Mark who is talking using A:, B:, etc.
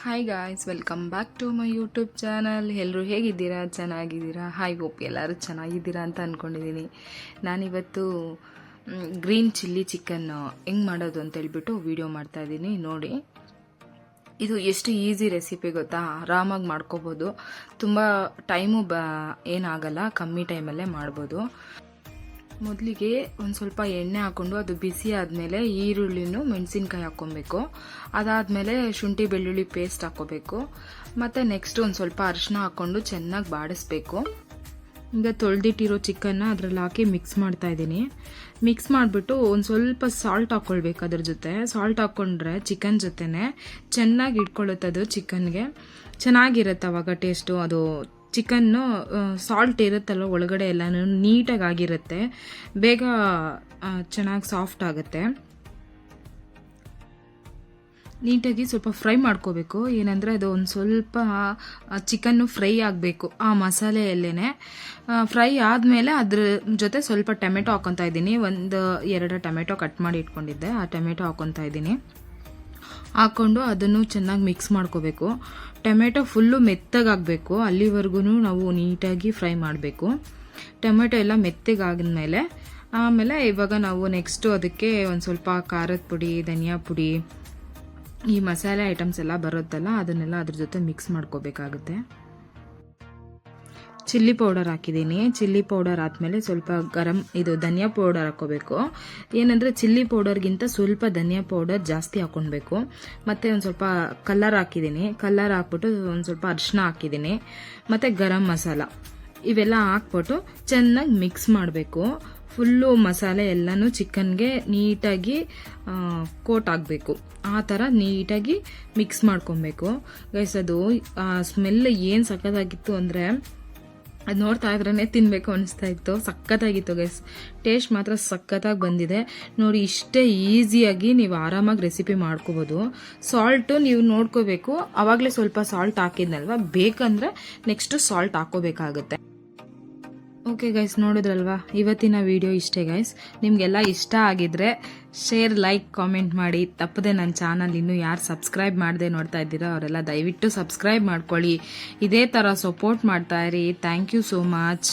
A: Hi guys, welcome back to my YouTube channel. ಎಲ್ಲರೂ ಹೇಗಿದ್ದೀರಾ? ಚೆನ್ನಾಗಿದ್ದೀರಾ? ಹಾಯ್ ಹೋಪ್ ಎಲ್ಲರೂ ಚೆನ್ನಾಗಿದ್ದೀರಾ ಅಂತ ಅಂದ್ಕೊಂಡಿದ್ದೀನಿ. ನಾನಿವತ್ತು ಗ್ರೀನ್ ಚಿಲ್ಲಿ ಚಿಕನ್ ಹೆಂಗೆ ಮಾಡೋದು ಅಂತ ಹೇಳ್ಬಿಟ್ಟು ವಿಡಿಯೋ ಮಾಡ್ತಾಯಿದ್ದೀನಿ. ನೋಡಿ, ಇದು ಎಷ್ಟು ಈಸಿ ರೆಸಿಪಿ ಗೊತ್ತಾ? ಆರಾಮಾಗಿ ಮಾಡ್ಕೋಬೋದು. ತುಂಬ ಟೈಮು ಏನಾಗಲ್ಲ, ಕಮ್ಮಿ ಟೈಮಲ್ಲೇ ಮಾಡ್ಬೋದು. ಮೊದಲಿಗೆ ಒಂದು ಸ್ವಲ್ಪ ಎಣ್ಣೆ ಹಾಕ್ಕೊಂಡು ಅದು ಬಿಸಿ ಆದಮೇಲೆ ಈರುಳ್ಳಿನೂ ಮೆಣಸಿನ್ಕಾಯಿ ಹಾಕ್ಕೊಬೇಕು. ಅದಾದಮೇಲೆ ಶುಂಠಿ ಬೆಳ್ಳುಳ್ಳಿ ಪೇಸ್ಟ್ ಹಾಕ್ಕೋಬೇಕು. ಮತ್ತು ನೆಕ್ಸ್ಟ್ ಒಂದು ಸ್ವಲ್ಪ ಅರಿಶಿನ ಹಾಕ್ಕೊಂಡು ಚೆನ್ನಾಗಿ ಬಾಡಿಸ್ಬೇಕು. ಈಗ ತೊಳೆದಿಟ್ಟಿರೋ ಚಿಕನ್ನ ಅದರಲ್ಲಿ ಹಾಕಿ ಮಿಕ್ಸ್ ಮಾಡ್ತಾ ಇದ್ದೀನಿ. ಮಿಕ್ಸ್ ಮಾಡಿಬಿಟ್ಟು ಒಂದು ಸ್ವಲ್ಪ ಸಾಲ್ಟ್ ಹಾಕ್ಕೊಳ್ಬೇಕು. ಅದ್ರ ಜೊತೆ ಸಾಲ್ಟ್ ಹಾಕ್ಕೊಂಡ್ರೆ ಚಿಕನ್ ಜೊತೆನೆ ಚೆನ್ನಾಗಿ ಇಟ್ಕೊಳ್ಳುತ್ತೆ. ಅದು ಚಿಕನ್ಗೆ ಚೆನ್ನಾಗಿರುತ್ತೆ ಅವಾಗ ಟೇಸ್ಟು. ಅದು ಚಿಕನ್ನು ಸಾಲ್ಟ್ ಇರುತ್ತಲ್ಲ ಒಳಗಡೆ ಎಲ್ಲನೂ ನೀಟಾಗಿ ಆಗಿರುತ್ತೆ, ಬೇಗ ಚೆನ್ನಾಗಿ ಸಾಫ್ಟ್ ಆಗುತ್ತೆ. ನೀಟಾಗಿ ಸ್ವಲ್ಪ ಫ್ರೈ ಮಾಡ್ಕೋಬೇಕು. ಏನಂದರೆ ಅದು ಒಂದು ಸ್ವಲ್ಪ ಚಿಕನ್ನು ಫ್ರೈ ಆಗಬೇಕು ಆ ಮಸಾಲೆಯಲ್ಲೇ. ಫ್ರೈ ಆದಮೇಲೆ ಅದ್ರ ಜೊತೆ ಸ್ವಲ್ಪ ಟೊಮೆಟೊ ಹಾಕ್ಕೊತಾ ಇದ್ದೀನಿ. 1-2 ಟೊಮೆಟೊ ಕಟ್ ಮಾಡಿ ಇಟ್ಕೊಂಡಿದ್ದೆ, ಆ ಟೊಮೆಟೊ ಹಾಕ್ಕೊತಾ ಇದ್ದೀನಿ. ಹಾಕ್ಕೊಂಡು ಅದನ್ನು ಚೆನ್ನಾಗಿ ಮಿಕ್ಸ್ ಮಾಡ್ಕೋಬೇಕು. ಟೊಮೆಟೊ ಫುಲ್ಲು ಮೆತ್ತಗಾಗಬೇಕು, ಅಲ್ಲಿವರೆಗೂ ನಾವು ನೀಟಾಗಿ ಫ್ರೈ ಮಾಡಬೇಕು. ಟೊಮೆಟೊ ಎಲ್ಲ ಮೆತ್ತಗಾದ್ಮೇಲೆ ಆಮೇಲೆ ಇವಾಗ ನಾವು ನೆಕ್ಸ್ಟು ಅದಕ್ಕೆ ಒಂದು ಸ್ವಲ್ಪ ಖಾರದ ಪುಡಿ, ಧನಿಯಾ ಪುಡಿ, ಈ ಮಸಾಲೆ ಐಟಮ್ಸ್ ಎಲ್ಲ ಬರುತ್ತಲ್ಲ ಅದನ್ನೆಲ್ಲ ಅದ್ರ ಜೊತೆ ಮಿಕ್ಸ್ ಮಾಡ್ಕೋಬೇಕಾಗುತ್ತೆ. ಚಿಲ್ಲಿ ಪೌಡರ್ ಹಾಕಿದ್ದೀನಿ. ಚಿಲ್ಲಿ ಪೌಡರ್ ಆದಮೇಲೆ ಸ್ವಲ್ಪ ಧನಿಯಾ ಪೌಡರ್ ಹಾಕ್ಕೋಬೇಕು. ಏನಂದರೆ ಚಿಲ್ಲಿ ಪೌಡರ್ಗಿಂತ ಸ್ವಲ್ಪ ಧನಿಯಾ ಪೌಡರ್ ಜಾಸ್ತಿ ಹಾಕ್ಕೊಳ್ಬೇಕು. ಮತ್ತು ಒಂದು ಸ್ವಲ್ಪ ಕಲರ್ ಹಾಕಿದ್ದೀನಿ. ಕಲರ್ ಹಾಕ್ಬಿಟ್ಟು ಒಂದು ಸ್ವಲ್ಪ ಅರಿಶಿನ ಹಾಕಿದ್ದೀನಿ. ಮತ್ತು ಗರಂ ಮಸಾಲ ಇವೆಲ್ಲ ಹಾಕ್ಬಿಟ್ಟು ಚೆನ್ನಾಗಿ ಮಿಕ್ಸ್ ಮಾಡಬೇಕು. ಫುಲ್ಲು ಮಸಾಲೆ ಎಲ್ಲನೂ ಚಿಕನ್ಗೆ ನೀಟಾಗಿ ಕೋಟ್ ಆಗಬೇಕು. ಆ ಥರ ನೀಟಾಗಿ ಮಿಕ್ಸ್ ಮಾಡ್ಕೊಬೇಕು ಗೈಸ್. ಅದು ಸ್ಮೆಲ್ ಏನು ಸಕ್ಕತ್ತಾಗಿತ್ತು ಅಂದರೆ ಅದು ನೋಡ್ತಾ ಇದ್ರೇ ತಿನ್ನಬೇಕು ಅನಿಸ್ತಾ ಇತ್ತು. ಸಖತ್ತಾಗಿತ್ತು ಗೈಸ್, ಟೇಸ್ಟ್ ಮಾತ್ರ ಸಖತ್ತಾಗಿ ಬಂದಿದೆ. ನೋಡಿ, ಇಷ್ಟೇ ಈಸಿಯಾಗಿ ನೀವು ಆರಾಮಾಗಿ ರೆಸಿಪಿ ಮಾಡ್ಕೋಬೋದು. ಸಾಲ್ಟು ನೀವು ನೋಡ್ಕೋಬೇಕು, ಆವಾಗಲೇ ಸ್ವಲ್ಪ ಸಾಲ್ಟ್ ಹಾಕಿದ್ನಲ್ವ, ಬೇಕಂದರೆ ನೆಕ್ಸ್ಟು ಸಾಲ್ಟ್ ಹಾಕೋಬೇಕಾಗುತ್ತೆ. ಓಕೆ ಗೈಸ್, ನೋಡಿದ್ರಲ್ವಾ ಇವತ್ತಿನ ವಿಡಿಯೋ ಇಷ್ಟೇ ಗೈಸ್. ನಿಮಗೆಲ್ಲ ಇಷ್ಟ ಆಗಿದ್ರೆ ಶೇರ್, ಲೈಕ್, ಕಾಮೆಂಟ್ ಮಾಡಿ. ತಪ್ಪದೆ ನನ್ನ ಚಾನಲ್ ಇನ್ನೂ ಯಾರು ಸಬ್ಸ್ಕ್ರೈಬ್ ಮಾಡದೆ ನೋಡ್ತಾ ಇದ್ದೀರಾ ಅವರೆಲ್ಲ ದಯವಿಟ್ಟು ಸಬ್ಸ್ಕ್ರೈಬ್ ಮಾಡ್ಕೊಳ್ಳಿ. ಇದೇ ಥರ ಸಪೋರ್ಟ್ ಮಾಡ್ತಾ ಇರಿ. Thank you so much.